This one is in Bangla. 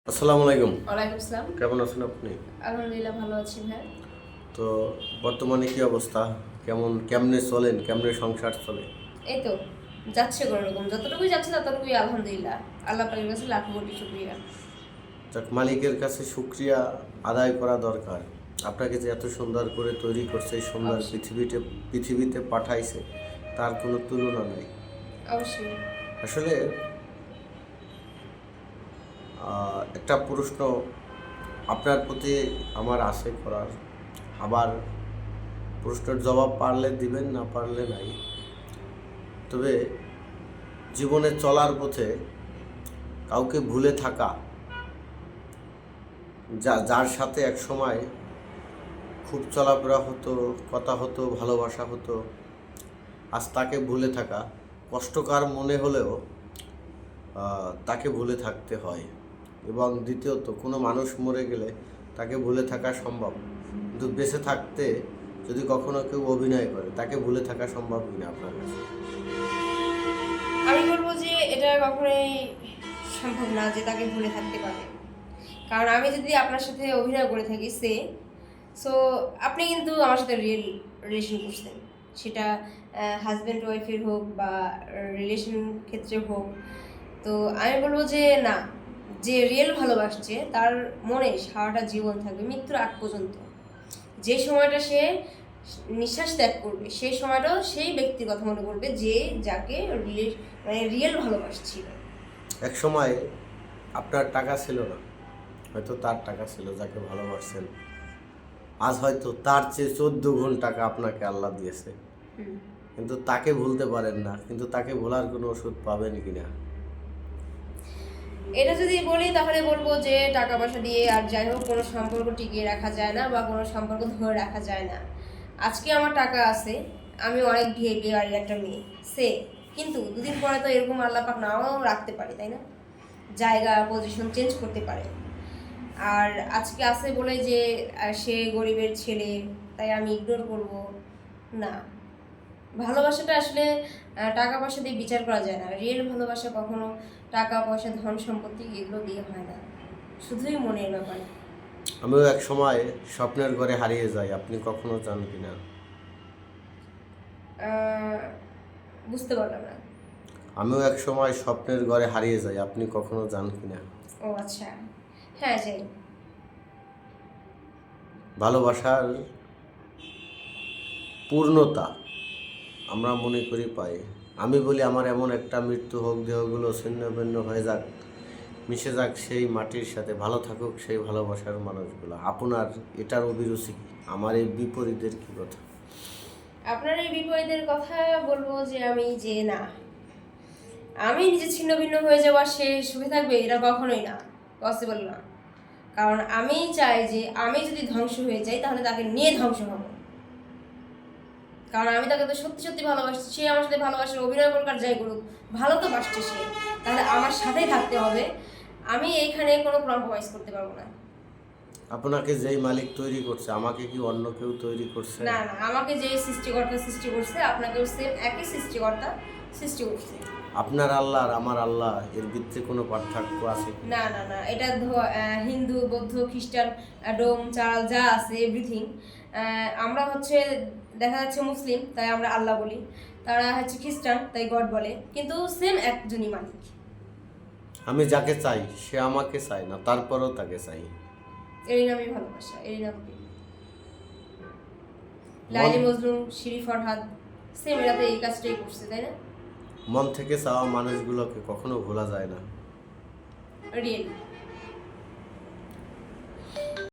আসসালামু আলাইকুম। ওয়ালাইকুম আসসালাম। কেমন আছেন আপনি? আলহামদুলিল্লাহ ভালো আছি ভাই। তো বর্তমানে কি অবস্থা? কেমনে চলেন? কেমনে সংসার চলে? এই তো যাচ্ছে কোনরকম। যতটুকুই যাচ্ছে ততটুকুই আলহামদুলিল্লাহ। আল্লাহ পাকের কাছে লাখো কোটি শুকরিয়া। যাক মালিকের কাছে শুকরিয়া আদায় করা দরকার। আপনাকে যে এত সুন্দর করে তৈরি করছে, এই সুন্দর অবশ্যই, পৃথিবীতে পাঠাইছে, তার কোনো তুলনা নাই। অবশ্যই। আসলে একটা প্রশ্ন আপনার প্রতি আমার আছে করার। আবার প্রশ্নের জবাব পারলে দিবেন, না পারলে নাই। তবে জীবনে চলার পথে কাউকে ভুলে থাকা, যার সাথে একসময় খুব চলাফেরা হতো, কথা হতো, ভালোবাসা হতো, আজ তাকে ভুলে থাকা কষ্টকর মনে হলেও তাকে ভুলে থাকতে হয়। এবং দ্বিতীয়ত কোনো মানুষ মরে গেলে তাকে ভুলে থাকা সম্ভব, কিন্তু বেঁচে থাকতে যদি কখনো কেউ অভিনয় করে তাকে ভুলে থাকা সম্ভব কিনা আপনার কাছে? আমি বলব যে এটা কখনোই সম্ভব না যে তাকে ভুলে থাকতে পারবে। কারণ আমি যদি আপনার সাথে অভিনয় করে থাকি সো আপনি কিন্তু আমার সাথে রিয়েল রিলেশন করছেন। সেটা হাজব্যান্ড ওয়াইফের হোক বা রিলেশন ক্ষেত্রে হোক। তো আমি বলব যে না, যে রিয়েল ভালোবাসছে তার মনে সারাটা জীবন থাকবে মৃত্যুর আগ পর্যন্ত। যে সময়টা সে নিঃশ্বাস ত্যাগ করবে সেই সময়টাও সেই ব্যক্তির কথা মনে করবে যে যাকে রিয়েল ভালোবাসছিল। এক সময় আপনার টাকা ছিল না, হয়তো তার টাকা ছিল যাকে ভালোবাসছেন। আজ হয়তো তার চেয়ে 14 গুণ টাকা আপনাকে আল্লাহ দিয়েছে, হুম। কিন্তু তাকে ভুলতে পারেন না। কিন্তু তাকে ভোলার কোনো ওষুধ পাবেন কিনা? এটা যদি বলি তাহলে বলবো যে টাকা পয়সা দিয়ে আর যাই হোক কোনো সম্পর্ক টিকিয়ে রাখা যায় না বা কোনো সম্পর্ক ধরে রাখা যায় না। আজকে আমার টাকা আছে, আমি অনেক ভিআইপি বাড়ির একটা মেয়ে কিন্তু দুদিন পরে তো এরকম আল্লাহ পাক নাও রাখতে পারে, তাই না? জায়গা পজিশন চেঞ্জ করতে পারে। আর আজকে আছে বলে যে সে গরিবের ছেলে তাই আমি ইগনোর করব না। ভালোবাসাটা আসলে টাকা পয়সা দিয়ে বিচার করা যায় না। রিয়েল ভালোবাসা কখনো টাকা পয়সা ধন সম্পত্তি এগুলো দিয়ে হয় না, শুধুই মনের ব্যাপার। আমিও এক সময় স্বপ্নের ঘরে হারিয়ে যাই, আপনি কখনো চান কিনা? বুঝতে পারলাম না। আমিও এক সময় স্বপ্নের ঘরে হারিয়ে যাই, আপনি কখনো যান কিনা? ও আচ্ছা, হ্যাঁ যাই। ভালোবাসার পূর্ণতা আমরা মনে করি পাই। আমি বলি আমার এমন একটা মৃত্যু হোক, দেহগুলো ছিন্ন ভিন্ন হয়ে যাক, মিশে যাক সেই মাটির সাথে, ভালো থাকুক সেই ভালোবাসার মানুষগুলো। আপনার এটার অভিরুচি কি? আমার এই বিপরীতের কি কথা? আপনার এই বিপরীতের কথা বলবো যে আমি যে না, আমি নিজে ছিন্ন ভিন্ন হয়ে যাওয়া সে সুখে থাকবে এটা কখনোই না, পসিবল না। কারণ আমি চাই যে আমি যদি ধ্বংস হয়ে যাই তাহলে তাকে নিয়ে ধ্বংস হবো। কারণ আমি তাকে তো সত্যি সত্যি ভালোবাসছি, সে আমার সাথে ভালোবাসে, অভিনয় করুক আর যাই করুক, ভালো তো বাসছে সে, তাহলে আমার সাথেই থাকতে হবে। আমি এইখানে কোনো কম্প্রোমাইজ করতে পারবো না। আপনাকে যেই মালিক তৈরি করছে, আমাকে কি অন্য কেউ তৈরি করছে? না না, আমাকে যে সৃষ্টিকর্তা সৃষ্টি করছে আপনাকেও সেম একই সৃষ্টিকর্তা সৃষ্টি করছে। আপনার আল্লাহ আর আমার আল্লাহ এর ভিতরে কোনো পার্থক্য আছে কি? না না না, এটা হিন্দু বৌদ্ধ খ্রিস্টান ডোম চাল যা আছে এভরিথিং, আমরা হচ্ছে দেখা যাচ্ছে মুসলিম তাই আমরা আল্লাহ বলি, তারা হচ্ছে খ্রিস্টান তাই গড বলে, কিন্তু সেম একজনই মালিক। আমি যাকে চাই সে আমাকে চায় না, তারপরেও তাকে চাই। এরই নামই ভালোবাসা, এরই নাম কি? মন লাইলি মজনু, শিরি ফরহাদ সেম এরা তো এই কাজটাই করছে, তাই না? মন থেকে চাওয়া মানুষগুলোকে কখনো ভোলা যায় না। রিয়েল